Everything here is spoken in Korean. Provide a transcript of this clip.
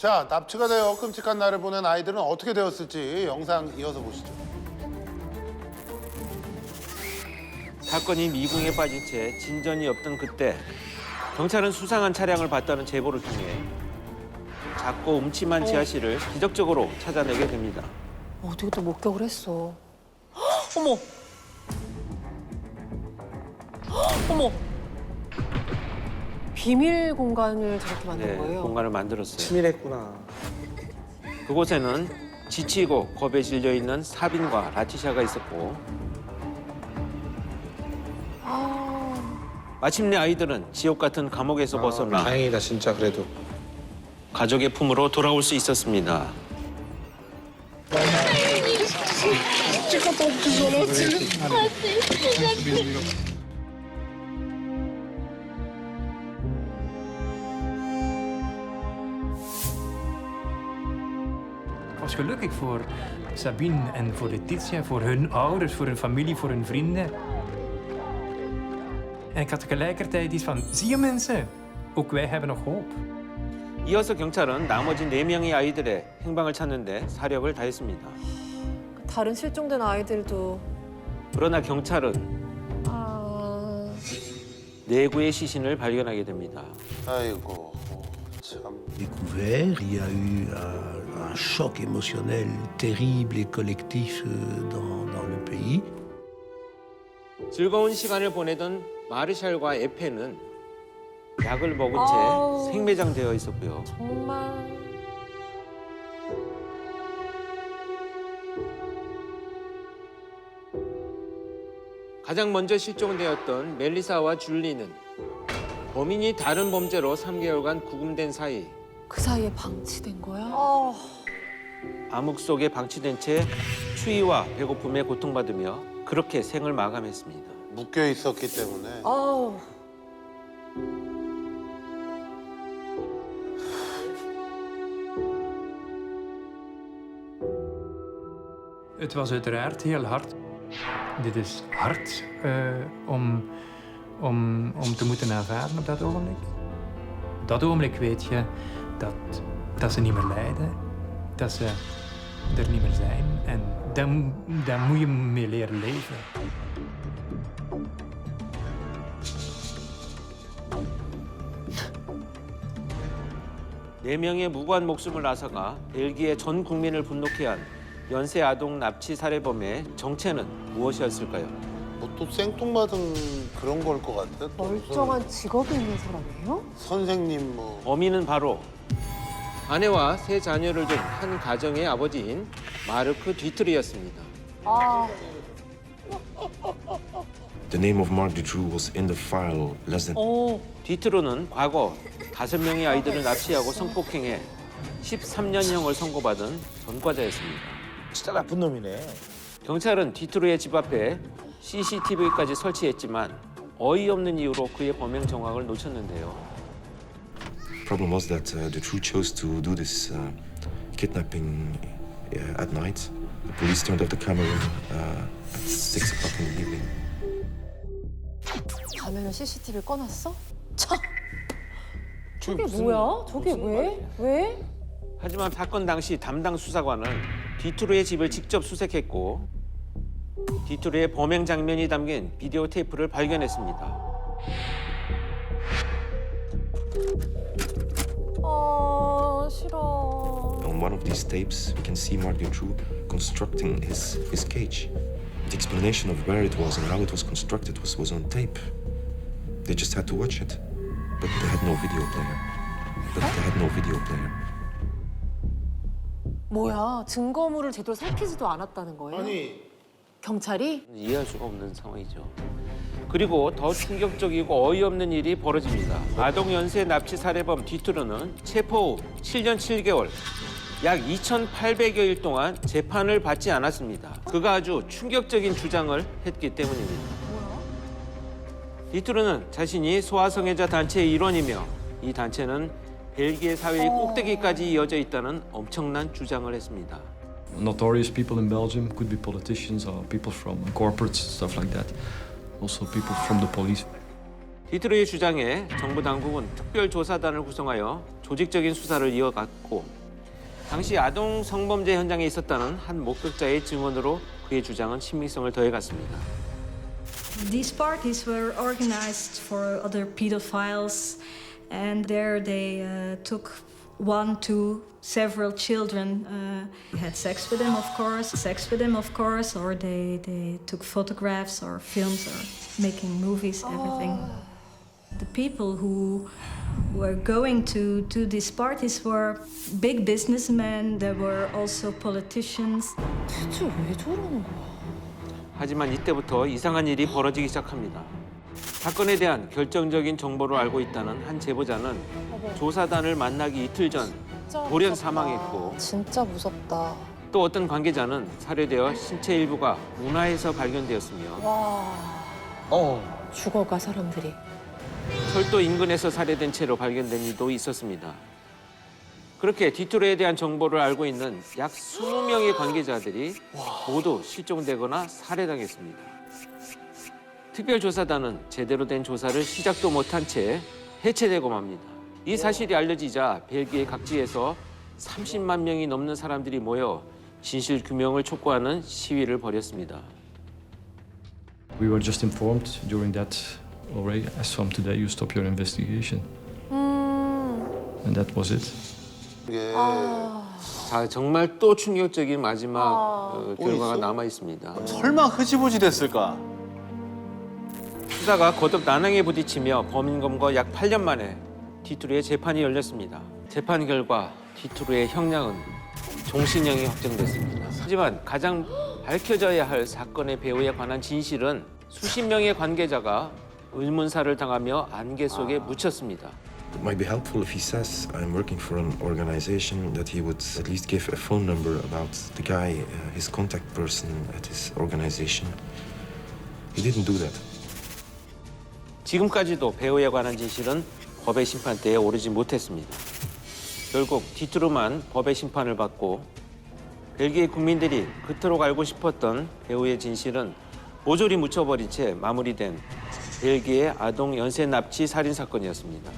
자, 납치가 되어 끔찍한 날을 보낸 아이들은 어떻게 되었을지 영상 이어서 보시죠. 사건이 미궁에 빠진 채 진전이 없던 그때 경찰은 수상한 차량을 봤다는 제보를 통해 작고 음침한 지하실을 기적적으로 찾아내게 됩니다. 어떻게 또 목격을 했어. 헉, 어머. 헉, 어머. 비밀 공간을 저렇게 만든 거예요? 공간을 만들었어요. 치밀했구나. 그곳에는 지치고 겁에 질려 있는 사빈과 라티샤가 있었고 마침내 아이들은 지옥 같은 감옥에서 벗어나 다행이다 진짜 그래도. 가족의 품으로 돌아올 수 있었습니다. Ik was gelukkig voor Sabine en voor Letitia, voor hun ouders, voor hun familie, voor hun vrienden. En ik had tegelijkertijd iets van, zie je mensen, ook wij hebben nog hoop. 이어서 경찰은 나머지 4명의 아이들의 행방을 찾는데 사력을 다했습니다. 다른 실종된 아이들도 그러나 경찰은 아... 내구의 시신을 발견하게 됩니다. 아이고, 참. Découvert, il y a eu un choc émotionnel terrible et collectif dans le pays. 즐거운 시간을 보내던 마르샬과 에페는 약을 먹은 아우. 채 생매장되어 있었고요. 정말... 가장 먼저 실종되었던 멜리사와 줄리는 범인이 다른 범죄로 3개월간 구금된 사이 그 사이에 방치된 거야? 암흑 속에 방치된 채 추위와 배고픔에 고통받으며 그렇게 생을 마감했습니다. 묶여 있었기 때문에. 아우... Het was uiteraard heel hard. Dit is hard om te moeten aanvaarden op dat ogenblik. Op dat ogenblik weet je dat ze niet meer lijden, dat ze er niet meer zijn. En daar moet je mee leren leven. 네 명의 무고한 목숨을 앗아가 벨기에 전 국민을 분노케 한 연쇄 아동 납치 살해범의 정체는 무엇이었을까요? 뭐 또 생뚱맞은 그런 걸 것 같아. 또 무슨 멀쩡한 직업이 있는 사람이에요? 선생님 뭐. 범인은 바로 아내와 3 자녀를 둔 한 가정의 아버지인 마르크 뒤트리였습니다. 아... The name of Mark Dutroux was in the file less than 어... 뒤트로는 과거 5명의 아이들을 납치하고 성폭행해 13년형을 선고받은 전과자였습니다. 진짜 나쁜 놈이네. 경찰은 뒤트로의 집 앞에 CCTV까지 설치했지만 어이없는 이유로 그의 범행 정황을 놓쳤는데요. problem was that Dutroux chose to do this kidnapping at night. The police turned off the camera at 6 o'clock in the evening. 밤에는 CCTV를 꺼놨어? 참! 저게 뭐야? 저게 왜? 왜? 하지만 사건 당시 담당 수사관은 뒤트로의 집을 직접 수색했고 뒤트로의 범행 장면이 담긴 비디오 테이프를 발견했습니다. 아... 싫어... On one of these tapes, we can see Mark Dutroux constructing his cage. The explanation of where it was and how it was constructed was on tape. They just had to watch it, but they had no video player. 뭐야? 증거물을 제대로 살피지도 않았다는 거예요? 아니, 경찰이? 이해할 수가 없는 상황이죠. 그리고 더 충격적이고 어이없는 일이 벌어집니다. 아동 연쇄 납치 살해범 뒤트로는 체포 후 7년 7개월, 약 2,800여일 동안 재판을 받지 않았습니다. 그가 아주 충격적인 주장을 했기 때문입니다. 뒤트로는 자신이 소아성애자 단체의 일원이며 이 단체는 벨기에 사회의 꼭대기까지 이어져 있다는 엄청난 주장을 했습니다. Notorious people in Belgium could be politicians or people from corporates, stuff like that. Also people from the police. 디트로의 주장에 정부 당국은 특별조사단을 구성하여 조직적인 수사를 이어갔고 당시 아동 성범죄 현장에 있었다는 한 목격자의 증언으로 그의 주장은 신빙성을 더해갔습니다. These parties were organized for other pedophiles, and there they took one to several children, had sex with them, of course, or they took photographs or films or making movies, everything. The people who were going to these parties were big businessmen. There were also politicians. 대체 왜 저러는 거야? 하지만 이때부터 이상한 일이 벌어지기 시작합니다. 사건에 대한 결정적인 정보를 알고 있다는 한 제보자는 조사단을 만나기 이틀 전 진짜 돌연 무섭다. 사망했고 진짜 무섭다. 또 어떤 관계자는 살해되어 신체 일부가 운하에서 발견되었으며 와. 죽어가 사람들이. 철도 인근에서 살해된 채로 발견된 일도 있었습니다. 그렇게 디트로에 대한 정보를 알고 있는 약 20명의 관계자들이 모두 실종되거나 살해당했습니다. 특별조사단은 제대로 된 조사를 시작도 못한 채 해체되고 맙니다. 이 사실이 알려지자 벨기에 각지에서 30만 명이 넘는 사람들이 모여 진실 규명을 촉구하는 시위를 벌였습니다. We were just informed during that already, as from today you stop your investigation. And that was it. 이게 자, 정말 또 충격적인 마지막 결과가 있어? 남아 있습니다. 설마 흐지부지 됐을까? 수사가 거듭 난항에 부딪히며 범인검거 약 8년 만에 디트로의 재판이 열렸습니다. 재판 결과 디트로의 형량은 종신형이 확정됐습니다. 하지만 가장 밝혀져야 할 사건의 배후에 관한 진실은 수십 명의 관계자가 의문사를 당하며 안개 속에 묻혔습니다. It might be helpful if he says I'm working for an organization that he would at least give a phone number about the guy, his contact person at his organization. He didn't do that. 지금까지도 배우에 관한 진실은 법의 심판대에 오르지 못했습니다. 결국 디트로만 법의 심판을 받고 벨기에 국민들이 그토록 알고 싶었던 배우의 진실은 모조리 묻혀버린 채 마무리된 벨기에 아동 연쇄 납치 살인 사건이었습니다.